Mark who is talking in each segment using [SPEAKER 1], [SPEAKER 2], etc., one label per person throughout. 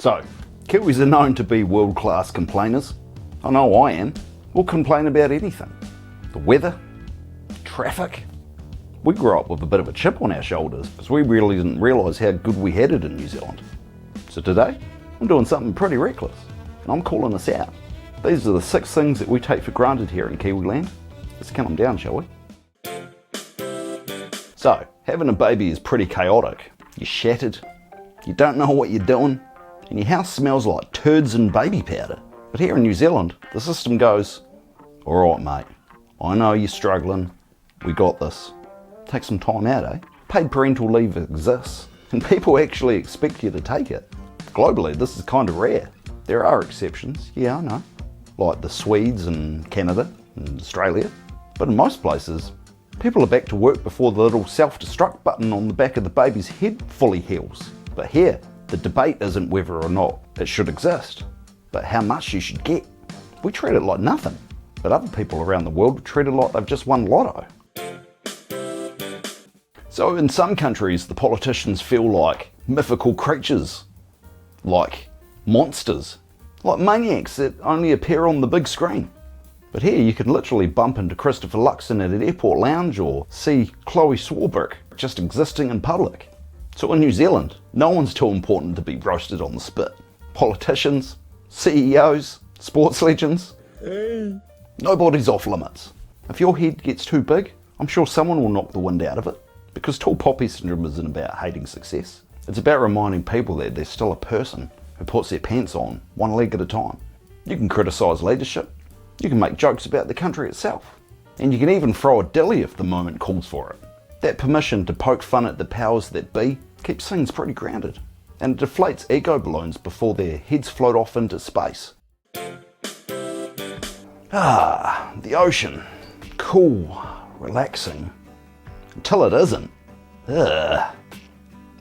[SPEAKER 1] So, Kiwis are known to be world-class complainers. I know I am. We'll complain about anything. The weather, traffic. We grew up with a bit of a chip on our shoulders because we really didn't realise how good we had it in New Zealand. So today, I'm doing something pretty reckless, and I'm calling us out. These are the 6 things that we take for granted here in Kiwi land. Let's count them down, shall we? So, having a baby is pretty chaotic. You're shattered, you don't know what you're doing, and your house smells like turds and baby powder. But here in New Zealand, the system goes, alright mate, I know you're struggling, we got this. Take some time out, eh? Paid parental leave exists, and people actually expect you to take it. Globally, this is kind of rare. There are exceptions, yeah, I know, like the Swedes and Canada and Australia. But in most places, people are back to work before the little self-destruct button on the back of the baby's head fully heals. But here, the debate isn't whether or not it should exist, but how much you should get. We treat it like nothing, but other people around the world treat it like they've just won lotto. So in some countries, the politicians feel like mythical creatures, like monsters, like maniacs that only appear on the big screen. But here you can literally bump into Christopher Luxon at an airport lounge or see Chloe Swarbrick just existing in public. So in New Zealand, no one's too important to be roasted on the spit. Politicians, CEOs, sports legends, nobody's off limits. If your head gets too big, I'm sure someone will knock the wind out of it. Because tall poppy syndrome isn't about hating success. It's about reminding people that they're still a person who puts their pants on one leg at a time. You can criticise leadership, you can make jokes about the country itself, and you can even throw a dilly if the moment calls for it. That permission to poke fun at the powers that be keeps things pretty grounded, and it deflates ego balloons before their heads float off into space. The ocean. Cool, relaxing. Until it isn't. Ugh.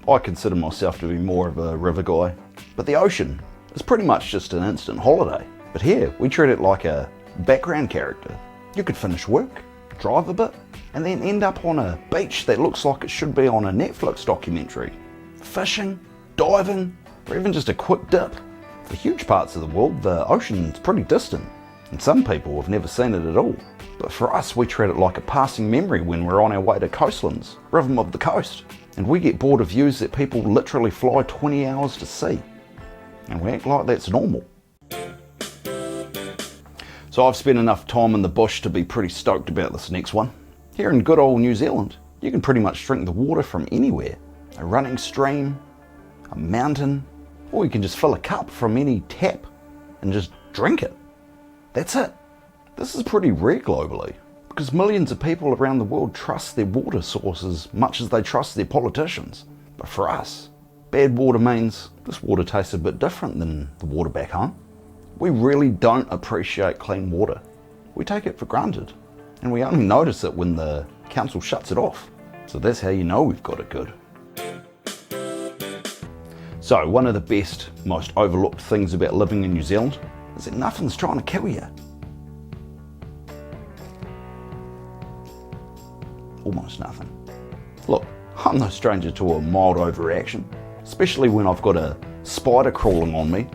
[SPEAKER 1] I consider myself to be more of a river guy, but the ocean is pretty much just an instant holiday. But here, we treat it like a background character. You could finish work, drive a bit, and then end up on a beach that looks like it should be on a Netflix documentary. Fishing, diving, or even just a quick dip. For huge parts of the world, the ocean's pretty distant, and some people have never seen it at all. But for us, we treat it like a passing memory when we're on our way to coastlands, rhythm of the coast. And we get bored of views that people literally fly 20 hours to see. And we act like that's normal. So I've spent enough time in the bush to be pretty stoked about this next one. Here in good old New Zealand, you can pretty much drink the water from anywhere. A running stream, a mountain, or you can just fill a cup from any tap and just drink it. That's it. This is pretty rare globally, because millions of people around the world trust their water source as much as they trust their politicians. But for us, bad water means this water tastes a bit different than the water back home. We really don't appreciate clean water. We take it for granted, and we only notice it when the council shuts it off. So that's how you know we've got it good. So one of the best, most overlooked things about living in New Zealand is that nothing's trying to kill you. Almost nothing. Look, I'm no stranger to a mild overreaction, especially when I've got a spider crawling on me.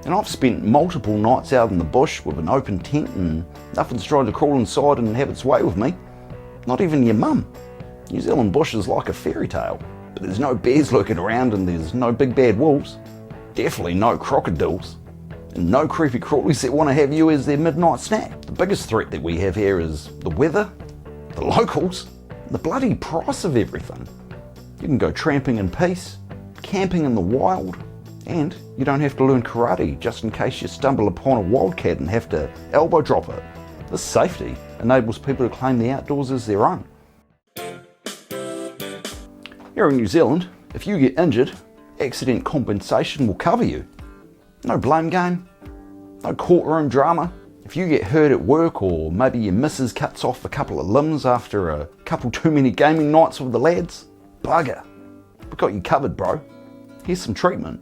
[SPEAKER 1] And I've spent multiple nights out in the bush with an open tent and nothing's trying to crawl inside and have its way with me. Not even your mum. New Zealand bush is like a fairy tale, but there's no bears lurking around and there's no big bad wolves. Definitely no crocodiles. And no creepy crawlies that want to have you as their midnight snack. The biggest threat that we have here is the weather, the locals, the bloody price of everything. You can go tramping in peace, camping in the wild, and you don't have to learn karate just in case you stumble upon a wildcat and have to elbow drop it. This safety enables people to claim the outdoors as their own. Here in New Zealand, if you get injured, accident compensation will cover you. No blame game, no courtroom drama. If you get hurt at work, or maybe your missus cuts off a couple of limbs after a couple too many gaming nights with the lads, bugger. We've got you covered, bro. Here's some treatment.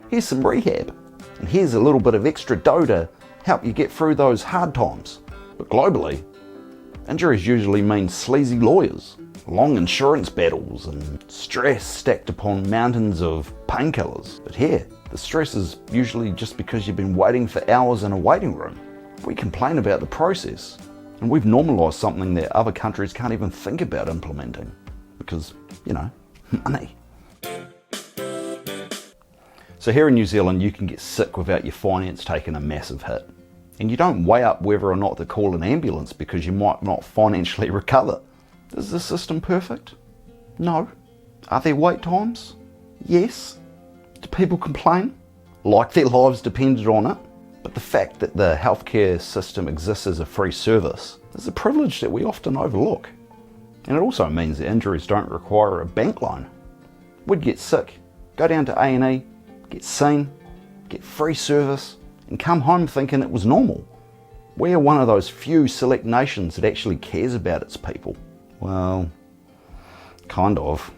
[SPEAKER 1] Here's some rehab. And here's a little bit of extra dough to help you get through those hard times. But globally, injuries usually mean sleazy lawyers, long insurance battles, and stress stacked upon mountains of painkillers. But here, The stress is usually just because you've been waiting for hours in a waiting room. We complain about the process, and we've normalised something that other countries can't even think about implementing. Because, money. So here in New Zealand, you can get sick without your finance taking a massive hit. And you don't weigh up whether or not to call an ambulance because you might not financially recover. Is the system perfect? No. Are there wait times? Yes. Do people complain? Like their lives depended on it? But the fact that the healthcare system exists as a free service is a privilege that we often overlook. And it also means that injuries don't require a bank loan. We'd get sick, go down to A&E, get seen, get free service, and come home thinking it was normal. We are one of those few select nations that actually cares about its people. Well, kind of.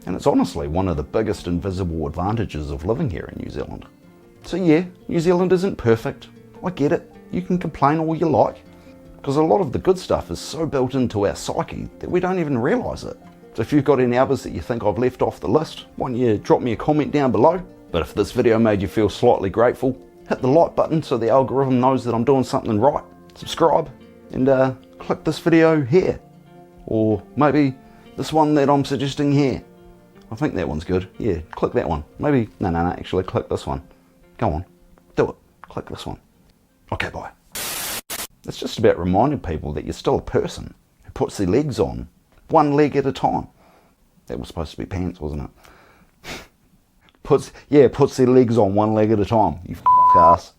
[SPEAKER 1] And it's honestly one of the biggest invisible advantages of living here in New Zealand. So yeah, New Zealand isn't perfect. I get it. You can complain all you like. Because a lot of the good stuff is so built into our psyche that we don't even realise it. So if you've got any others that you think I've left off the list, why don't you drop me a comment down below. But if this video made you feel slightly grateful, hit the like button so the algorithm knows that I'm doing something right. Subscribe and click this video here. Or maybe this one that I'm suggesting here. I think that one's good. Yeah, click that one. Maybe, no, actually click this one. Go on, do it. Click this one. Okay, bye. It's just about reminding people that you're still a person who puts their legs on, one leg at a time. That was supposed to be pants, wasn't it? Puts their legs on one leg at a time, you ass.